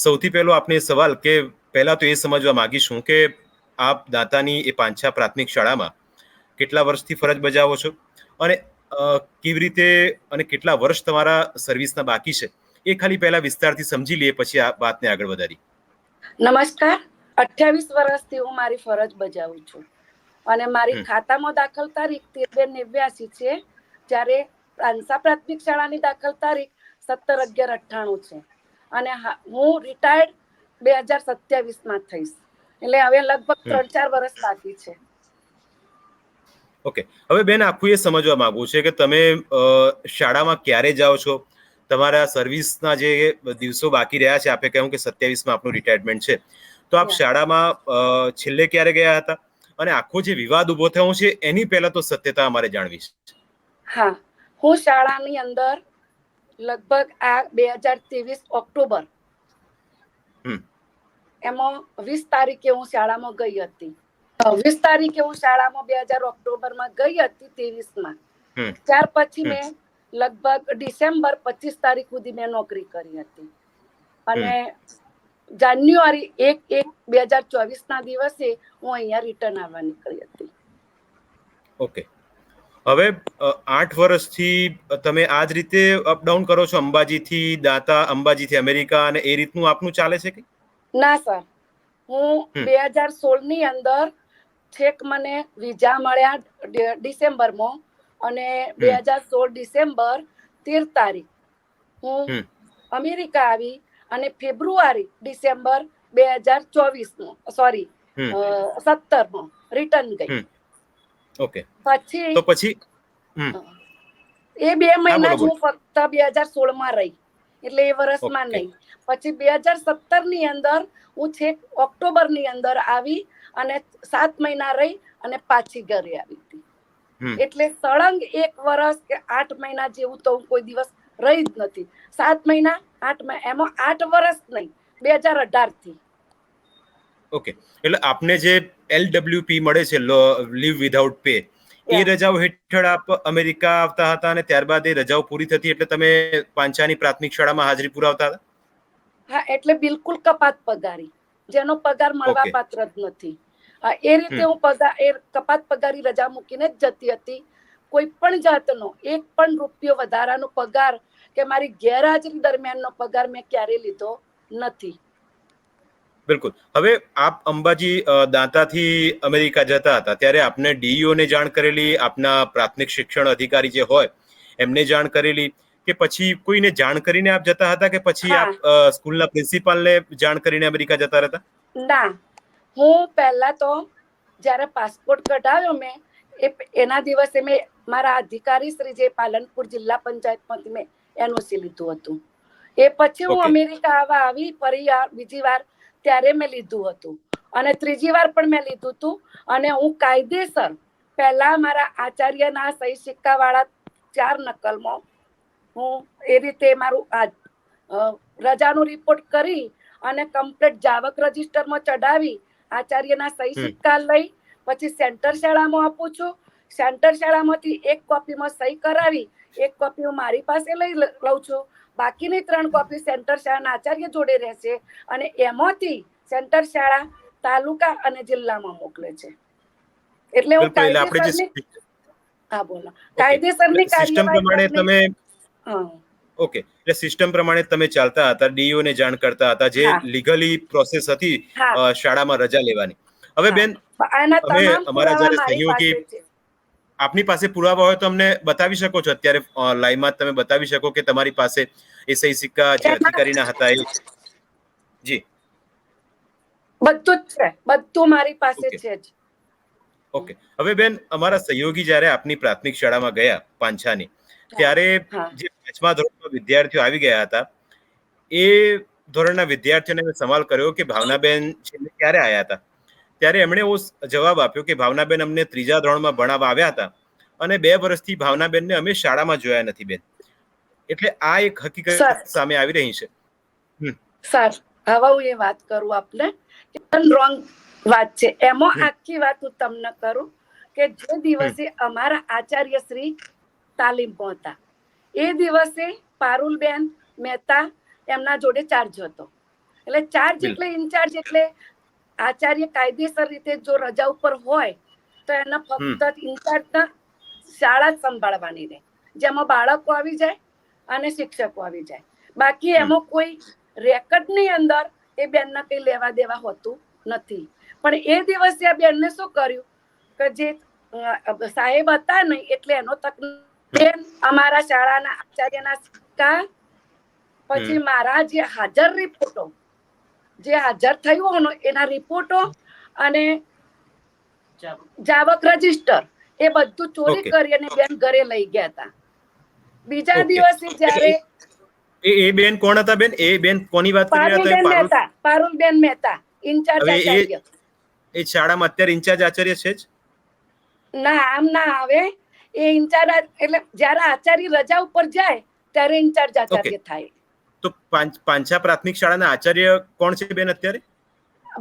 સૌથી પહેલો આપણે સવાલ કે પહેલા તો એ સમજવા માંગીશું કે આપ દાંતાની એ પાંછા પ્રાથમિક શાળામાં કેટલા વર્ષથી ફરજ બજાવો છો અને કેવી રીતે અને કેટલા વર્ષ તમારા સર્વિસના બાકી છે એ ખાલી પહેલા વિસ્તારથી સમજી લઈએ, પછી આ વાતને આગળ વધારી. નમસ્કાર. 28 વર્ષથી હું મારી ફરજ બજાવું છું અને મારી ખાતામાં દાખલ તારીખ 13/89 છે, જ્યારે પાંછા પ્રાથમિક શાળાની દાખલ તારીખ 17/11/98 છે અને હું રિટાયર્ડ 2027 થઈશ. એટલે હવે લગભગ 3-4 વર્ષ બાકી છે. ઓકે, હવે બેન આખું એ સમજવા માંગુ છે કે તમે શાળામાં ક્યારે જાઓ છો, તમારા સર્વિસના જે દિવસો બાકી રહ્યા છે, આપે કહ્યું કે 27માં આપનું રિટાયરમેન્ટ છે, તો આપ શાળામાં છેલ્લે ક્યારે ગયા હતા અને આખો જે વિવાદ ઉભો થયો છે એની પહેલા તો સત્યતા અમારે જાણવી છે. હા, હું શાળાની અંદર લગભગ આ 2023 ઓક્ટોબર એમાં 20 તારીખે હું શાળામાં ગઈ હતી. 20 તારીખે હું શાળામાં 2000 ઓક્ટોબરમાં ગઈ હતી 23માં. ત્યાર પછી મેં લગભગ ડિસેમ્બર 25 તારીખ સુધી મેં નોકરી કરી હતી અને જાન્યુઆરી 1/1/2024 ના દિવસે હું અહીંયા રિટર્ન આવવા નીકળી હતી. ઓકે, હવે 8 વર્ષથી તમે આ જ રીતે અપડાઉન કરો છો, અંબાજીથી દાંતા, અંબાજીથી અમેરિકા, અને એ રીતનું આપનું ચાલે છે કે? ના સર, હું 2016 ની અંદર છેક મને વિઝા મળ્યા ડિસેમ્બરમાં અને 2016 ડિસેમ્બર 13 તારીખ હું અમેરિકા આવી અને ફેબ્રુઆરી ડિસેમ્બર 2017માં રિટર્ન ગઈ. ઓકે, તો પછી એ 2 મહિના જ હું ફક્ત 2016માં રહી, એટલે એ વર્ષમાં નહીં. પછી 2017 ની અંદર હું છેક ઓક્ટોબર ની અંદર આવી અને 7 મહિના રહી અને પાછી ઘરે આવી હતી. એટલે સળંગ 1 વર્ષ કે 8 મહિના જેવું તો હું કોઈ દિવસ રહી જ નથી. 7 મહિના 8 મહિના એમાં 8 વર્ષ નહીં, 2018 થી. ઓકે, એટલે આપને જે LWP મળે છે, લીવ વિધાઉટ પે, એ રજાઓ હેઠળ આપ અમેરિકા આવતા હતા અને ત્યારબાદ એ રજાઓ પૂરી થતી એટલે તમે પાંછાની પ્રાથમિક શાળામાં હાજરી પુરાવતા હતા? હા, એટલે બિલકુલ કપાત પગારી, જેનો પગાર મળવા પાત્ર જ નથી. એ રીતે હું કપાત પગારી રજા મૂકીને જ જતી હતી. કોઈ પણ જાતનો 1 પણ રૂપિયો વધારાનો પગાર કે મારી ગેરહાજરી દરમિયાનનો પગાર મેં ક્યારે લીધો નથી. બિલકુલ. હવે આપ અંબાજી દાંતાથી અમેરિકા જતા હતા ત્યારે આપને ડીઈઓ ને જાણ કરેલી, આપના પ્રાથમિક શિક્ષણ અધિકારી જે હોય એમને જાણ કરેલી, કે પછી કોઈને જાણ કરીને આપ જતા હતા, કે પછી આપ સ્કૂલના પ્રિન્સિપાલને જાણ કરીને અમેરિકા જતા રહેતા? ના, હું પહેલા તો જ્યારે પાસપોર્ટ કઢાવ્યો મેં એના દિવસે મેં મારા અધિકારી શ્રી જે પાલનપુર જિલ્લા પંચાયતમાંથી મેં એનઓસી લીધું હતું. એ પછી હું અમેરિકા આવી ફરી બીજી વાર ત્યારે મેં લીધું હતું અને ત્રીજી વાર પણ મેં લીધું હતું. અને હું કાયદેસર પહેલા મારા આચાર્યના સહી સિક્કા વાળા 4 નકલમાં હું એ રીતે મારું રજાનું રિપોર્ટ કરી અને કમ્પ્લીટ જાવક રજીસ્ટરમાં ચડાવી આચાર્યના સહી સિક્કા લઈ પછી સેન્ટર શાળામાં આપું છું. સેન્ટર શાળામાંથી 1 કોપીમાં સહી કરાવી 1 કોપી હું મારી પાસે લઈ લઉં છું. બાકીની 3 કોપી સેન્ટર શાળાના આચાર્ય જોડે રહેશે અને એમાંથી સેન્ટર શાળા તાલુકા અને જિલ્લામાં મોકલે છે. એટલે હું કાયદેસરની સિસ્ટમ પ્રમાણે તમે ઓકે, એટલે સિસ્ટમ પ્રમાણે તમે ચાલતા હતા, ડીઈઓ ને જાણ કરતા હતા, જે લીગલી પ્રોસેસ હતી શાળામાં રજા લેવાની. હવે બેન, અમે અમારા જ્યારે સહયોગી આપની પાસે પુરાવા હોય તો અમને બતાવી શકો છો? અત્યારે લાઈવમાં તમે બતાવી શકો કે તમારી પાસે એ સહી સિક્કા જે અધિકારીના હતા એ? જી, બધું જ છે, બધું મારી પાસે છે જ. ઓકે, હવે બેન, અમારા સહયોગી જ્યારે આપની પ્રાથમિક શાળામાં ગયા પાંછાની, ત્યારે જે 5મા ધોરણના વિદ્યાર્થીઓ આવી ગયા હતા, એ ધોરણના વિદ્યાર્થીઓને મેં સવાલ કર્યો કે ભાવનાબેન છેલ્લે ક્યારે આવ્યા હતા? ત્યારે એમણે એવો જવાબ આપ્યો કે ભાવનાબેન અમને 3જા ધોરણમાં ભણાવવા આવ્યા હતા અને 2 વર્ષથી ભાવનાબેનને અમે શાળામાં જોયા નથી બેન. એટલે આ એક હકીકત સામે આવી રહી છે. સર, હવે હું એ વાત કરું આપને કે રોંગ વાત છે. એમાં આખી વાત હું તમને કરું કે જે દિવસે અમારા આચાર્ય શ્રી તાલીમમાં હતા એ દિવસે પારુલબેન મહેતા એમના જોડે ચાર્જ હતો એટલે 4 જેટલે ઇન્ચાર્જ, એટલે આચાર્ય કાયદેસર રીતે જો રજા ઉપર હોય તો એના ફક્ત ઇન્ચાર્જના શાળા સંભાળવાની રહે, જેમાં બાળકો આવી જાય અને શિક્ષકો આવી જાય. બાકી એમાં કોઈ રેકર્ડની અંદર એ બેનના કઈ લેવા દેવા હોતું નથી. પણ એ દિવસે આ બેનને શું કર્યું કે જે સાહેબ હતા નહીં એટલે એનો તક બેન અમારા શાળાના આચાર્યના સિક્કા, પછી મારા જે હાજર રિપોર્ટો, જે હાજર થયું એના રિપોર્ટો અને જાવક રજીસ્ટર એ બધું ચોરી કરી અને બેન ઘરે લઈ ગયા હતા. બીજા દિવસે જ્યારે એ બેન કોણ હતા બેન? એ બેન કોની વાત કરી રહ્યા હતા? પારુલબેન મહેતા, ઇન્ચાર્જ આચાર્ય. એ શાળામાં અત્યારે ઇન્ચાર્જ આચાર્ય છે જ? ના, આમ ના આવે. એ ઇન્ચાર્જ એટલે જ્યારે આચાર્ય રજા ઉપર જાય ત્યારે ઇન્ચાર્જ આચાર્ય થાય. તો પાંછા પ્રાથમિક શાળાના આચાર્ય કોણ છે બેન અત્યારે?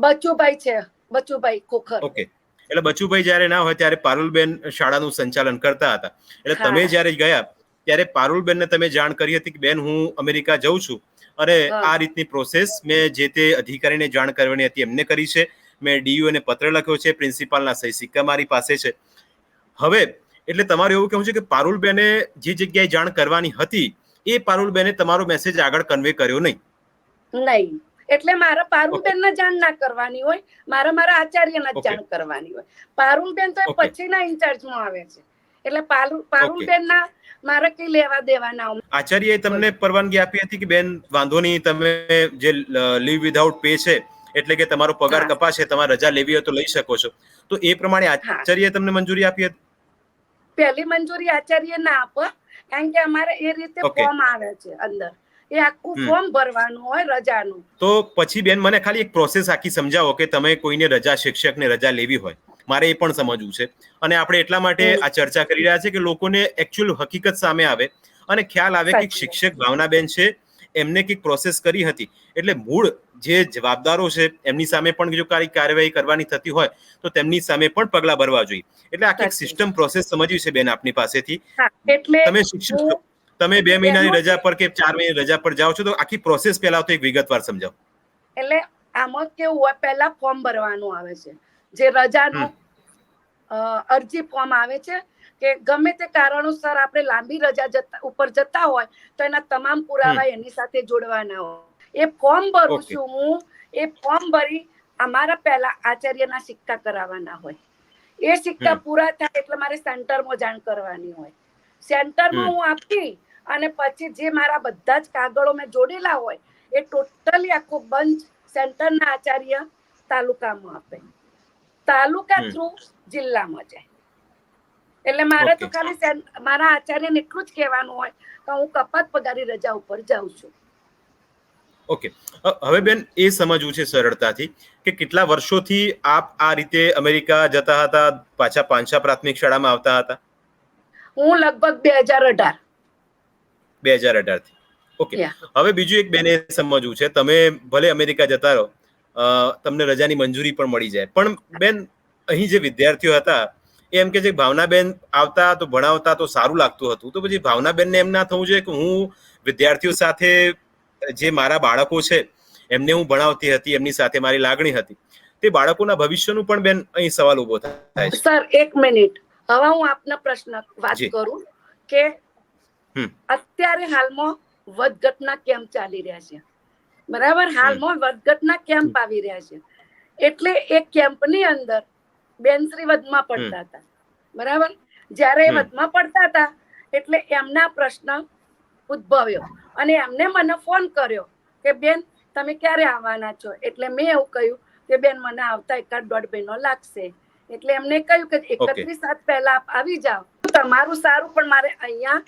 બચુભાઈ છે, બચુભાઈ ખોખર. ઓકે, એટલે બચુભાઈ જ્યારે ના હોય ત્યારે પારુલબેન શાળાનું સંચાલન કરતા હતા. એટલે તમે જ્યારે ગયા ત્યારે પારુલબેનને તમે જાણ કરી હતી કે બેન હું અમેરિકા જઉં છું અને આ રીતની પ્રોસેસ મેં જે તે અધિકારીને જાણ કરવાની હતી એમને કરી છે. મેં ડીયુ ને પત્ર લખ્યો છે, પ્રિન્સિપાલના સહી સિક્કા મારી પાસે છે. હવે એટલે તમારું એવું કહેવું છે કે પારુલબેને જે જગ્યાએ જાણ કરવાની હતી એ પારુલબેને તમારો મેસેજ આગળ કન્વે કર્યો નહીં? નહીં, એટલે મારા પારુલબેનને જાણ ના કરવાની હોય, મારા આચાર્યને જાણ કરવાની હોય. પારુલબેન તો પછીના ઇન્ચાર્જમાં આવે છે, એટલે પારુલબેનના મારે કઈ લેવા દેવા ના હોય. આચાર્યએ તમને પરવાનગી આપી હતી કે બેન વાંધો નહીં, તમે જે લીવ વિધાઉટ પે છે એટલે કે તમારો પગાર કપાશે, તમારે રજા લેવી હોય તો લઈ શકો છો, તો એ પ્રમાણે આચાર્યએ તમને મંજૂરી આપી હતી? પહેલી મંજૂરી આચાર્ય ના આપે, કારણ કે અમારે એ રીતે ફોર્મ આવે છે અંદર, એ આખું ફોર્મ ભરવાનું હોય રજાનું. તો પછી બેન મને ખાલી એક પ્રોસેસ આખી સમજાવો કે તમે કોઈને રજા, શિક્ષકને રજા લેવી હોય, મારે એ પણ સમજવું છે. અને આપણે એટલા માટે આ ચર્ચા કરી રહ્યા છે કે લોકોને એકચ્યુઅલ હકીકત સામે આવે અને ખ્યાલ આવે કે શિક્ષક ભાવનાબેન છે એમને કઈક પ્રોસેસ કરી હતી, એટલે મૂળ જે જવાબદારો છે એમની સામે પણ જો કઈ કાર્યવાહી કરવાની થતી હોય તો તેમની સામે પણ પગલા ભરવા જોઈએ. એટલે આખી એક સિસ્ટમ પ્રોસેસ સમજવી છે બેન આપની પાસેથી. તમે શિક્ષક છો, તમે 2 મહિનાની રજા પર કે 4 મહિનાની રજા પર જાઓ છો, તો આખી પ્રોસેસ પહેલા તો એક વિગતવાર સમજાવો. એટલે આમાં કેવું હોય, પહેલા ફોર્મ ભરવાનું આવે છે, જે રજાનું અરજી ફોર્મ આવે છે કે ગમે તે કારણોસર આપણે લાંબી રજા ઉપર જતા હોય તો એના તમામ પુરાવા એની સાથે જોડવાના હોય. એ ફોર્મ ભરું છું હું, એ ફોર્મ ભરી અમારા પહેલા આચાર્યના સિક્કા કરાવવાના હોય. એ સિક્કા પૂરા થાય એટલે મારે સેન્ટરમાં જાણ કરવાની હોય. સેન્ટરમાં હું આપી અને પછી જે મારા બધા જ કાગળો મેં જોડેલા હોય એ ટોટલી આખો બંચ સેન્ટરના આચાર્ય તાલુકામાં આપે, તાલુકા થ્રુ જિલ્લામાં જાય. એટલે મારે તો ખાલી મારા આચાર્યને એટલું જ કહેવાનું હોય કે હું કપાત પગારી રજા ઉપર જાઉં છું. ઓકે, હવે બેન એ સમજવું છે સરળતાથી કે કેટલા વર્ષોથી આપ આ રીતે અમેરિકા જતા હતા, પાછા પાંછા પ્રાથમિક શાળામાં આવતા હતા? હું લગભગ 2018 થી. ઓકે, હવે બીજું એક બેને સમજવું છે, તમે ભલે અમેરિકા જતા રહો, તમને રજાની મંજૂરી પણ મળી જાય, પણ બેન અહીં જે વિદ્યાર્થીઓ હતા એમ કે જે ભાવનાબેન આવતા તો ભણાવતા તો સારું લાગતું હતું, તો પછી ભાવનાબેનને એમ ના થવું જોઈએ કે હું વિદ્યાર્થીઓ સાથે જે મારા બાળકો છે એમને હું ભણાવતી હતી, એમની સાથે મારી લાગણી હતી, તે બાળકોના ભવિષ્યનું પણ બેન અહીં સવાલ ઉભો થાય છે. સર 1 મિનિટ, હવે હું આપના પ્રશ્ન વાત કરું કે અત્યારે હાલમાં વધઘટના કેમ્પ ચાલી રહ્યા છે, બરાબર? હાલમાં વધઘટના કેમ્પ આવી રહ્યા છે, એટલે એ કેમ્પની અંદર બેનશ્રી વધમાં પડતા હતા, બરાબર? જ્યારે એ વધમાં પડતા હતા એટલે એમના પ્રશ્ન ઉદ્ભવ્યો અને એમને મને ફોન કર્યો કે બેન તમે ક્યારે આવવાના છો? એટલે મેં એવું કહ્યું કે બેન મને આવતા 1.5 મહિનો લાગશે. એટલે એમને કહ્યું કે 31 પહેલા આપ આવી જાઓ, તમારું સારું, પણ મારે અહીંયા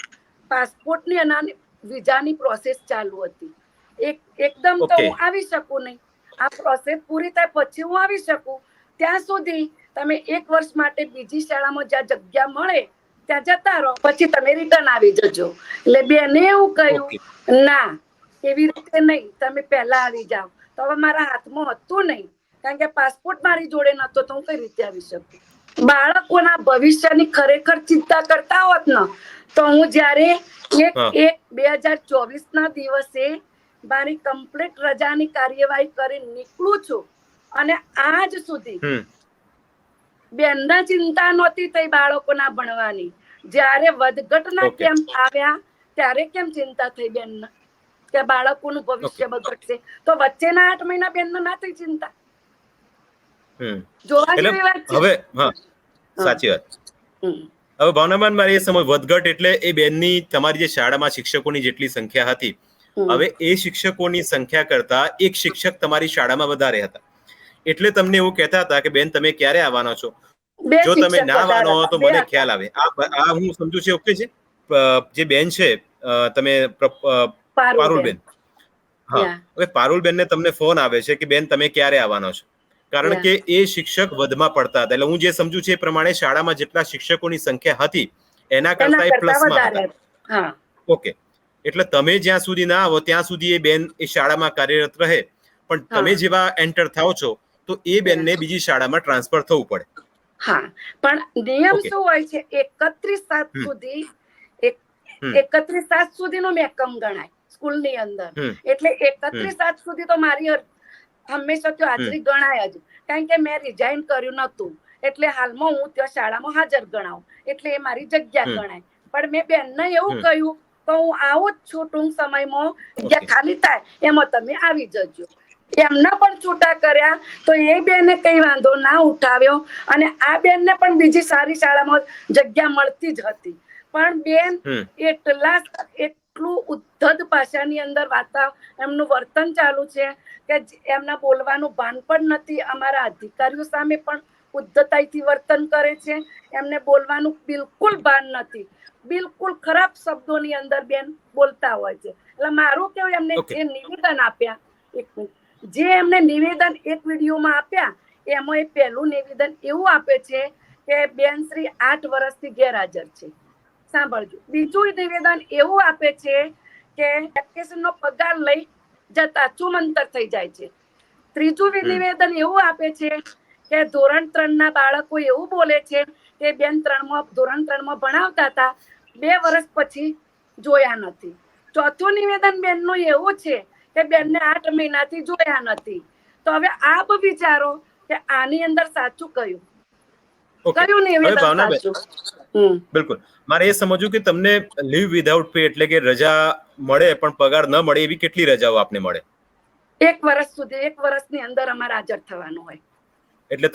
પાસપોર્ટની અને વિઝાની પ્રોસેસ ચાલુ હતી, એકદમ તો હું આવી શકું નહીં, આ પ્રોસેસ પૂરી થાય પછી હું આવી શકું. ત્યાં સુધી તમે 1 વર્ષ માટે બીજી શાળામાં જ્યાં જગ્યા મળે ત્યાં જતા રહો, પછી તમે રિટર્ન આવી જજો. એટલે બેને એવું કહ્યું ના, એવી રીતે નહીં, તમે પહેલા આવી જાઓ. તો હવે મારા હાથમાં હતું નહીં, કારણ કે પાસપોર્ટ મારી જોડે નતો, તો હું કઈ રીતે આવી શકું? બાળકોના ભવિષ્યની ખરેખર ચિંતા કરતા હોત ને તો હું જ્યારે 1/1/2024 ના દિવસે મારી કમ્પ્લીટ રજાની કાર્યવાહી કરી નીકળું છું અને આજ સુધી બેનને ચિંતા નહોતી થઈ બાળકોના ભણવાની. જ્યારે વધઘટના કેમ્પ આવ્યા ત્યારે કેમ ચિંતા થઈ બેનને કે બાળકોનું ભવિષ્ય બગડશે? તો વચ્ચેના 8 મહિના બેનને ના થઈ ચિંતા? જોવા જેવી વાત છે. હવે સાચી વાત. હવે ભાવનાબેન, મારે એ સમય વધઘટ એટલે એ બેનની તમારી જે શાળામાં શિક્ષકોની જેટલી સંખ્યા હતી, હવે એ શિક્ષકોની સંખ્યા કરતા એક શિક્ષક તમારી શાળામાં વધારે હતા, એટલે તમને એવું કહેતા હતા કે બેન તમે ક્યારે આવવાનો છો? જો તમે ના આવવાનો હો તો મને ખ્યાલ આવે. આ હું સમજુ છું. ઓકે છે. જે બેન છે તમે પારુલબેન, હા, હવે પારુલબેન ને તમને ફોન આવે છે કે બેન તમે ક્યારે આવવાનો છો? કારણ કે એ શિક્ષક વધમાં પડતા હતા. એટલે હું જે સમજુ છું એ પ્રમાણે શાળામાં જેટલા શિક્ષકોની સંખ્યા હતી એના કરતા એ પ્લસમાં હતા. ઓકે. એટલે તમે જ્યાં સુધી ના આવો ત્યાં સુધી એ બેન એ શાળામાં કાર્યરત રહે, પણ તમે જેવા એન્ટર થાઓ છો તો એ બેનને બીજી શાળામાં ટ્રાન્સફર થવું પડે. હા, પણ નિયમ શું હોય છે? 31/7 સુધી 31/7 સુધીનો મેકમ ગણાય સ્કૂલની અંદર. એટલે 31/7 સુધી તો મારી હંમેશા તો હાજરી ગણાય જ, કારણ કે મેં રિઝાઇન કર્યું નતું. એટલે હાલમાં હું ત્યાં શાળામાં હાજર ગણાવું, એટલે એ મારી જગ્યા ગણાય. પણ મેં બેનને એવું કહ્યું તો હું આવું જ છું ટૂંક સમયમાં, જગ્યા ખાલી થાય એમાં તમે આવી જજો. એમના પણ છૂટા કર્યા તો એ બેને કઈ વાંધો ના ઉઠાવ્યો, અને આ બેનને પણ બીજી સારી શાળામાં જગ્યા મળતી જ હતી. પણ બેન એટલું ઉદ્ધત ભાષાની અંદર એમનું વર્તન ચાલુ છે કે એમના બોલવાનું ભાન પણ નથી. અમારા અધિકારીઓ સામે પણ ઉદ્ધતાઈથી વર્તન કરે છે. એમને બોલવાનું બિલકુલ ભાન નથી. બિલકુલ ખરાબ શબ્દોની અંદર બેન બોલતા હોય છે. એટલે મારું કેવું, એમને જે નિવેદન આપ્યા, એક વિડીયોમાં આપ્યા, એમાં એ પહેલું નિવેદન એવું આપે છે કે બેન શ્રી 8 વર્ષથી ગેરહાજર છે. સાંભળજો. બીજું નિવેદન એવું આપે છે કે વેકેશનનો પગાર લઈ જતા ચુમંતર થઈ જાય છે. ત્રીજું નિવેદન એવું આપે છે કે ધોરણ 3 ના બાળકો એવું બોલે છે કે બેન ધોરણ 3 માં ભણાવતા હતા, 2 વર્ષ પછી જોયા નથી. ચોથું નિવેદન બેનનું એવું છે કે બેનને 8 મહિનાથી જોયા નથી. તો હવે આપ વિચારો કે આની અંદર સાચું કયું? કયું નિવેદન સાચું? બિલકુલ. મારે એ સમજવું કે તમને લીવ વિધાઉટ પે એટલે કે રજા મળે પણ પગાર ન મળે એવી કેટલી રજાઓ આપને મળે? 1 વર્ષ સુધી, 1 વર્ષની અંદર અમારે હાજર થવાનું હોય. એટલે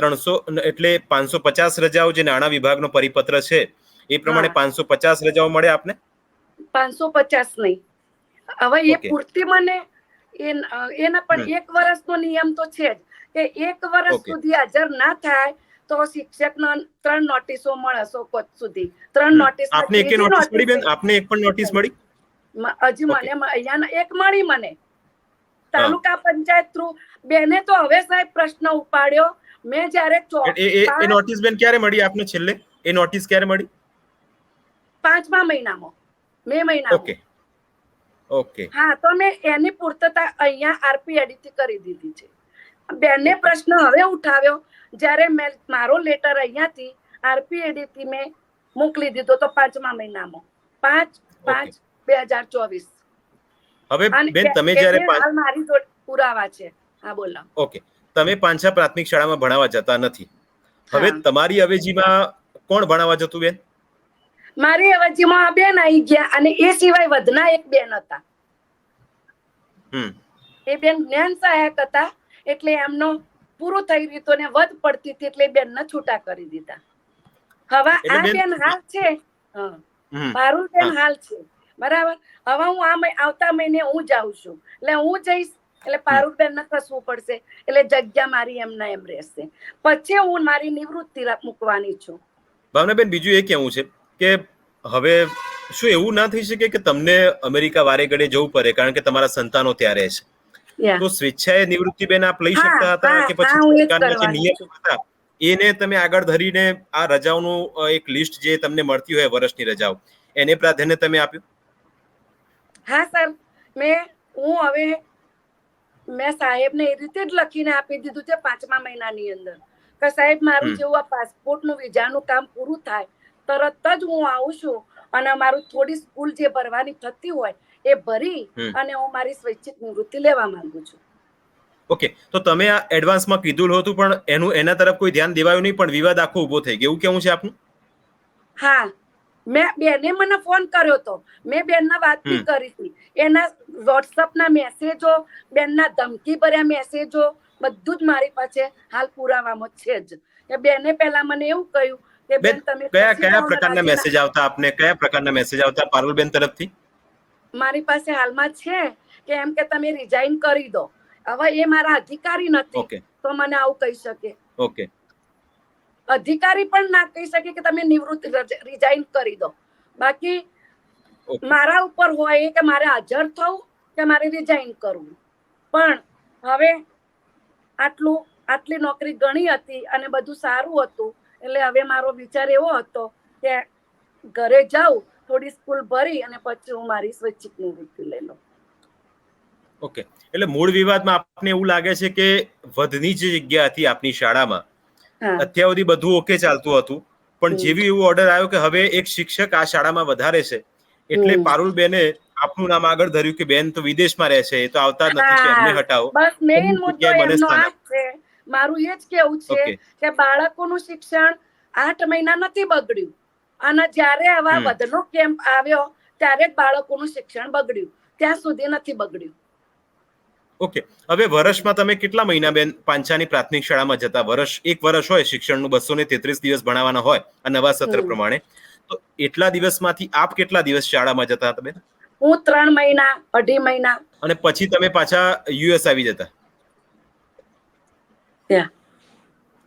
550 રજાઓ જે નાણાં વિભાગનો પરિપત્ર છે એ પ્રમાણે 550 રજાઓ મળે આપને? 550 નહીં. હવે એ પૂરતી મને એના પણ 1 વર્ષનો નિયમ તો છે જ કે 1 વર્ષ સુધી હાજર ના થાય તો શિક્ષકને 3 નોટિસો મળે સુધી. 3 નોટિસ. આપને એક નોટિસ મળી બેન? આપને એક પણ નોટિસ મળી? હજી મને અહીંયા એક મળી મને તાલુકા પંચાયત થ્રુ. બેને તો હવે સાહેબ પ્રશ્ન ઉપાડ્યો. મેં જ્યારે એ નોટિસ બેન ક્યારે મળી આપને છેલ્લે? એ નોટિસ ક્યારે મળી? 5મા મહિનામાં, મે મહિનામાં. ઓકે. હા, તો મેં એની પૂર્તતા અહીંયા આરપીએડી થી કરી દીધી છે. બેને પ્રશ્ન હવે ઉઠાવ્યો જ્યારે મેં મારો લેટર અહીંયાથી આરપીએડી થી મેં મોકલી દીધો તો 5મા મહિનામાં, 5/5/2024. હવે બેન તમે જ્યારે મારી જોડે પુરાવા છે. હા, બોલો. ઓકે. તમે પાંછા પ્રાથમિક શાળામાં ભણાવવા જતા નથી. હવે તમારી અવેજીમાં કોણ ભણાવવા જતું બેન? મારી અવેજીમાં બેન આવી ગયા, અને એ સિવાય વધના એક બેન હતા. એ બેન જ્ઞાન સહાયક હતા, એટલે એમનો પૂરું થઈ રહ્યું ને વધ પડતી હતી એટલે બેનને છૂટા કરી દીધા. હવે આ બેન હાલ છે, પારુલ બેન હાલ છે, બરાબર. હવે હું આવતા મહિને હું જાઉં છું, એટલે હું જઈશ એટલે પારુલબેન ને કસવું પડશે, એટલે જગ્યા મારી એમના એમ રહેશે. પછી હું મારી નિવૃત્તિ મૂકવાની છું. ભાવનાબેન, બીજું એ કેવું છે કે હવે શું એવું ના થઈ શકે કે તમને અમેરિકા વારે ઘડે જવું પડે કારણ કે તમારા સંતાનો ત્યાં રહે છે, તો સ્વેચ્છાએ નિવૃત્તિ બેન આપ લઈ શકતા હતા કે પછી સરકારના જે નિયમો હતા એને તમે આગળ ધરીને આ રજાઓનું એક લિસ્ટ જે તમને મળતી હોય વર્ષની રજાઓ એને પ્રાધાન્ય તમે આપ્યું? હા સર, મેં સાહેબને એ રીતે જ લખીને આપી દીધું છે 5મા મહિનાની અંદર કે સાહેબ મારું જેવું આ પાસપોર્ટનું વિઝાનું કામ પૂરું થાય તરત જ હું આવું છું, અને મારું થોડી સ્કૂલ જે ભરવાની થતી હોય એ ભરી અને હું મારી સ્વૈચ્છિક નિવૃત્તિ લેવા માંગુ છું. ઓકે, તો તમે આ એડવાન્સમાં કીધું હતું પણ એના તરફ કોઈ ધ્યાન દેવાયું નહીં, પણ વિવાદ આખો ઉભો થઈ ગયો, એવું કેવું છે આપનું? હા, મેં બેને મને ફોન કર્યો હતો, મેં બેનના વાત બી કરી હતી. એના વોટ્સઅપના મેસેજો, બેનના ધમકી ભર્યા મેસેજો બધું જ મારી પાસે હાલ પુરાવામાં છે જ. કે બેને પહેલા મને એવું કહ્યું કે બેન તમે કયા પ્રકારના મેસેજ આવતા આપને? કયા પ્રકારના મેસેજ આવતા પારુલબેન તરફથી? મારી પાસે હાલમાં છે કે એમ કે તમે રિઝાઇન કરી દો. હવે એ મારા અધિકારી નથી તો મને આવું કહી શકે? ઓકે, અધિકારી પણ ના કહી શકે કે તમે નિવૃત્તિ રિઝાઇન કરી દો. બાકી મારા ઉપર હોય કે મારે હાજર થવું કે મારે રિઝાઇન કરવું. પણ હવે આટલી નોકરી ગણી હતી અને બધું સારું હતું, એટલે હવે મારો વિચાર એવો હતો કે ઘરે જાઉં, થોડી સ્કૂલ ભરી અને પછી હું મારી સ્વૈચ્છિક નિવૃત્તિ લઈ લઉં. ઓકે, એટલે મૂળ વિવાદમાં આપને એવું લાગે છે કે વધની જે જગ્યા હતી આપની શાળામાં, અત્યાર સુધી બધું ઓકે ચાલતું હતું, પણ જેવી એવો ઓર્ડર આવ્યો કે હવે એક શિક્ષક આ શાળામાં વધારે છે, એટલે પારુલબેને આપનું નામ આગળ ધર્યું કે બેન તો વિદેશમાં રહે છે, એ તો આવતા નથી, કે એમને હટાવો. બસ મેઇન મુદ્દો એમનો આ છે. મારું એ જ કેવું છે કે બાળકોનું શિક્ષણ 8 મહિના નથી બગડ્યું, અને જ્યારે આવા વધનો કેમ્પ આવ્યો ત્યારે જ બાળકોનું શિક્ષણ બગડ્યું, ત્યાં સુધી નથી બગડ્યું. ઓકે, હવે વર્ષમાં તમે કેટલા મહિના બેન પાંચાની પ્રાથમિક શાળામાં જતા? એક વર્ષ હોય શિક્ષણનું, 233 દિવસ ભણાવવાના હોય આ નવા સત્ર પ્રમાણે, તો એટલા દિવસમાંથી આપ કેટલા દિવસ શાળામાં જતા હતા બેન? હું 3 મહિના, 2.5 મહિના. અને પછી તમે પાછા યુએસ આવી જતા?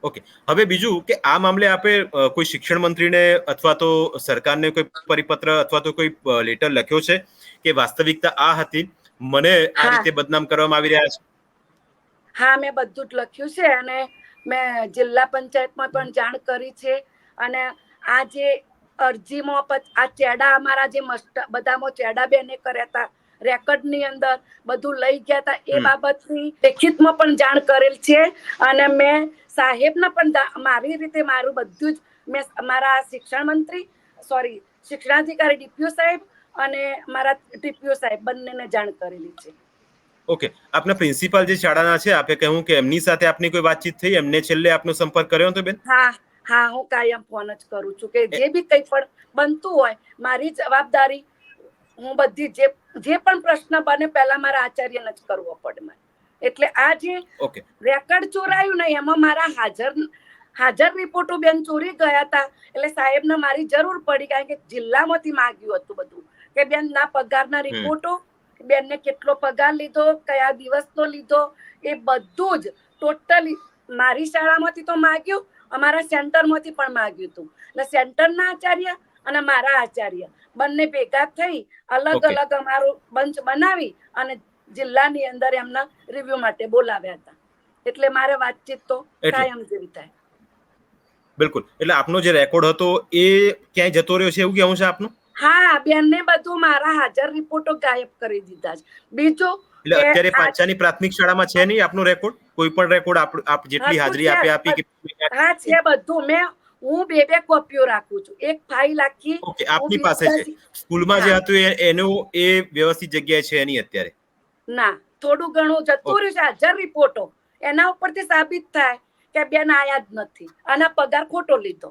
ઓકે, હવે બીજું કે આ મામલે આપે કોઈ શિક્ષણ મંત્રીને અથવા તો સરકારને કોઈ પરિપત્ર અથવા તો કોઈ લેટર લખ્યો છે કે વાસ્તવિકતા આ હતી, મને આ રીતે બદનામ કરવામાં આવી રહ્યા છે? હા, મેં બધું જ લખ્યું છે અને મેં જિલ્લા પંચાયતમાં પણ જાણ કરી છે. અને આ જે અરજીમાં આ ચેડા અમારા જે બધામાં ચેડા બેને કર્યા હતા, રેકોર્ડની અંદર બધું લઈ ગયા હતા, એ બાબતની લેખિતમાં પણ જાણ કરેલ છે. અને મેં સાહેબને પણ મારી રીતે મારું બધું જ મેં મારા શિક્ષણાધિકારી ડીપીઓ સાહેબ અને મારા ટીપીઓ સાહેબ બંનેને જાણ કરેલી છે. ઓકે, આપના પ્રિન્સિપાલ જે શાળાના છે, આપે કહ્યું કે એમની સાથે આપની કોઈ વાતચીત થઈ? એમને છેલ્લે આપનો સંપર્ક કર્યો હતો બેન? હા, હું કાયમ ફોન જ કરું છું કે જે બી કંઈ પણ બનતું હોય મારી જવાબદારી, હું બધી જે પણ પ્રશ્ન બને પહેલા મારા આચાર્યને જ કરવો પડે. એટલે આ જે રેકોર્ડ ચોરાયું ને એમાં મારા હાજર રિપોર્ટો બેન ચોરી ગયા હતા, એટલે સાહેબને મારી જરૂર પડી, કારણ કે જિલ્લામાંથી માંગ્યું હતું બધું કે બેન ના પગારના રિપોર્ટો, બેનને કેટલો પગાર લીધો, કયા દિવસનો લીધો, એ બધું જ ટોટલી મારી શાળામાંથી તો માંગ્યું, અમારા સેન્ટરમાંથી પણ માંગ્યું હતું. એટલે સેન્ટરના આચાર્ય અને મારા આચાર્ય બંને ભેગા થઈ અલગ અલગ અમારું બંચ બનાવી અને જિલ્લાની અંદર એમના રિવ્યુ માટે બોલાવ્યા હતા. એટલે મારે વાતચીત તો કાયમ જેવી થાય. બિલકુલ, એટલે આપનો જે રેકોર્ડ હતો એ ક્યાંય જતો રહ્યો છે એવું કેવું છે આપનું? હા, બેનને બધું મારા હાજર રિપોર્ટો ગાયબ કરી દીધા છે. બીજું એટલે અત્યારે પાંચાની પ્રાથમિક શાળામાં છે નહીં આપનો રેકોર્ડ? કોઈ પણ રેકોર્ડ આપ જેટલી હાજરી આપી કે? હા, છે બધું. હું 2 કોપીઓ રાખું છું. એક ફાઇલ આખી આપની પાસે છે. સ્કૂલમાં જે હતું એનું એ વ્યવસ્થિત જગ્યાએ છે નહીં અત્યારે? ના, થોડું ઘણું જતું રહ્યું છે હાજર રિપોર્ટો. એના ઉપરથી સાબિત થાય કે બેન આયા જ નથી અને પગાર ખોટો લીધો.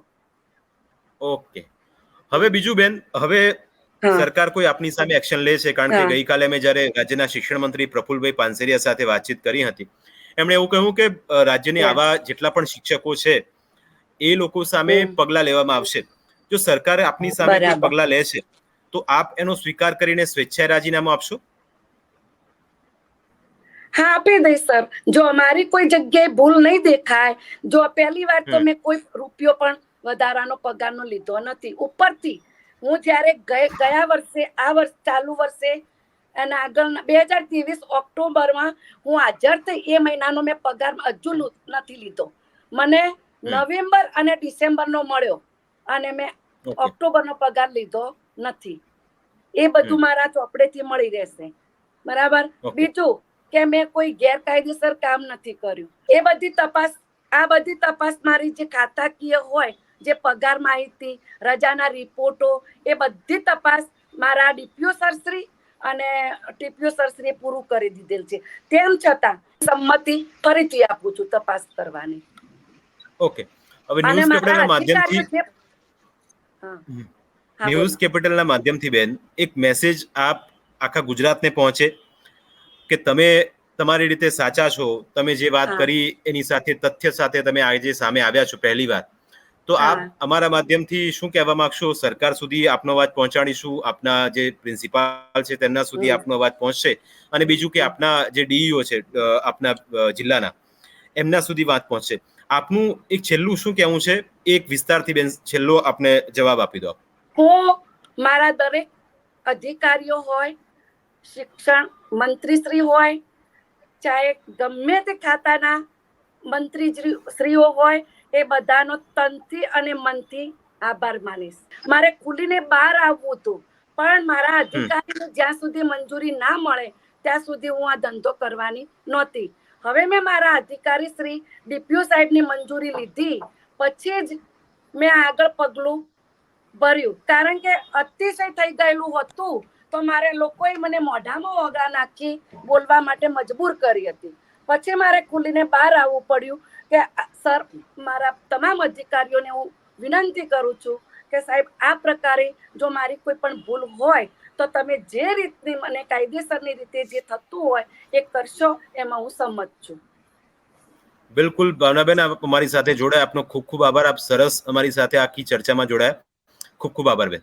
ઓકે, હવે બીજું બેન, હવે સરકાર કોઈ આપની સામે એક્શન લે છે? કારણ કે ગઈકાલે મેં જ્યારે રાજ્યના શિક્ષણ મંત્રી પ્રફુલભાઈ પાનસેરિયા સાથે વાતચીત કરી હતી, એમણે એવું કહ્યું કે રાજ્યની આવા જેટલા પણ શિક્ષકો છે એ લોકો સામે પગલા લેવામાં આવશે. જો સરકાર આપની સામે કોઈ પગલા લે છે તો આપ એનો સ્વીકાર કરીને સ્વેચ્છાએ રાજીનામું આપશો? હા, આપી દઈશ સર. જો અમારી કોઈ જગ્યાએ ભૂલ નહીં દેખાય, જો પહેલી વાર તો મેં કોઈ રૂપિયો પણ વધારાનો પગારનો લીધો નથી. ઉપરથી હું જ્યારે ગયા વર્ષે, આ વર્ષ ચાલુ વર્ષે અને આગળના 2023 ઓક્ટોબરમાં હું હાજર થઈ, એ મહિનાનો મેં પગાર હજુ નથી લીધો. મને નવેમ્બર અને ડિસેમ્બરનો મળ્યો અને મેં ઓક્ટોબરનો પગાર લીધો નથી. એ બધું મારા ચોપડેથી મળી રહેશે. બરાબર. બીજું કે મેં કોઈ ગેરકાયદેસર કામ નથી કર્યું. આ બધી તપાસ મારી જે ખાતાકીય હોય, જે પગાર માહિતી, રજાના રિપોર્ટો, એ બધી તપાસ મારા ડીપીઓ સરશ્રી અને ટીપીઓ સરશ્રીએ પૂરું કરી દીધેલ છે. તેમ છતાં સંમતિ ફરીથી આપું છું તપાસ કરવાની. ઓકે, હવે અને ન્યૂઝ મારા કેપિટલના માધ્યમથી અધિકારીઓ જે ન્યૂઝ કેપિટલના માધ્યમથી બેન એક મેસેજ આપ આખા ગુજરાતને પહોંચે કે તમે તમારી રીતે સાચા છો, તમે જે વાત કરી એની સાથે તથ્ય સાથે તમે આજે સામે આવ્યા છો પહેલી વાર, તો આપ અમારા માધ્યમથી શું કહેવા માંગશો? સરકાર સુધી આપનો અવાજ પહોંચાડીશું, આપના જે પ્રિન્સિપાલ છે તેમના સુધી આપનો અવાજ પહોંચશે, અને બીજું કે આપના જે ડીઈઓ છે આપના જિલ્લાના, એમના સુધી વાત પહોંચશે. આપનું એક છેલ્લું શું કહેવું છે? એક વિસ્તારથી બેન છેલ્લો આપને જવાબ આપી દો. હું મારા દરેક અધિકારીઓ હોય, શિક્ષણ મંત્રીશ્રી હોય, ચાહે ગમે તે ખાતાના મંત્રીશ્રીઓ હોય, એ બધાનો તનથી અને મનથી આભાર માનીશ. મારે ખુલીને બહાર આવવું હતું, પણ મારા અધિકારીને જ્યાં સુધી મંજૂરી ના મળે ત્યાં સુધી હું આ ધંધો કરવાની નહોતી. હવે મેં મારા અધિકારી શ્રી ડીપીઓ સાહેબની મંજૂરી લીધી પછી જ મેં આગળ પગલું ભર્યું, કારણ કે અતિશય થઈ ગયેલું હતું તો મારે લોકોએ મને મોઢામાં ઓગા નાખી બોલવા માટે મજબૂર કરી હતી. પછી મારે ખુલીને બહાર આવવું પડ્યું કે સર, મારા તમામ અધિકારીઓને હું વિનંતી કરું છું કે સાહેબ, આ પ્રકારે જો મારી કોઈ પણ ભૂલ હોય તો તમે જે રીતની મને કાયદેસરની રીતે જે થતું હોય એ કરશો, એમાં હું સંમત છું. બિલકુલ ભાવનાબેન, આપ અમારી સાથે જોડાયા, આપનો ખૂબ ખૂબ આભાર. આપ સરસ અમારી સાથે આખી ચર્ચામાં જોડાયા. ખૂબ ખૂબ આભાર બેન.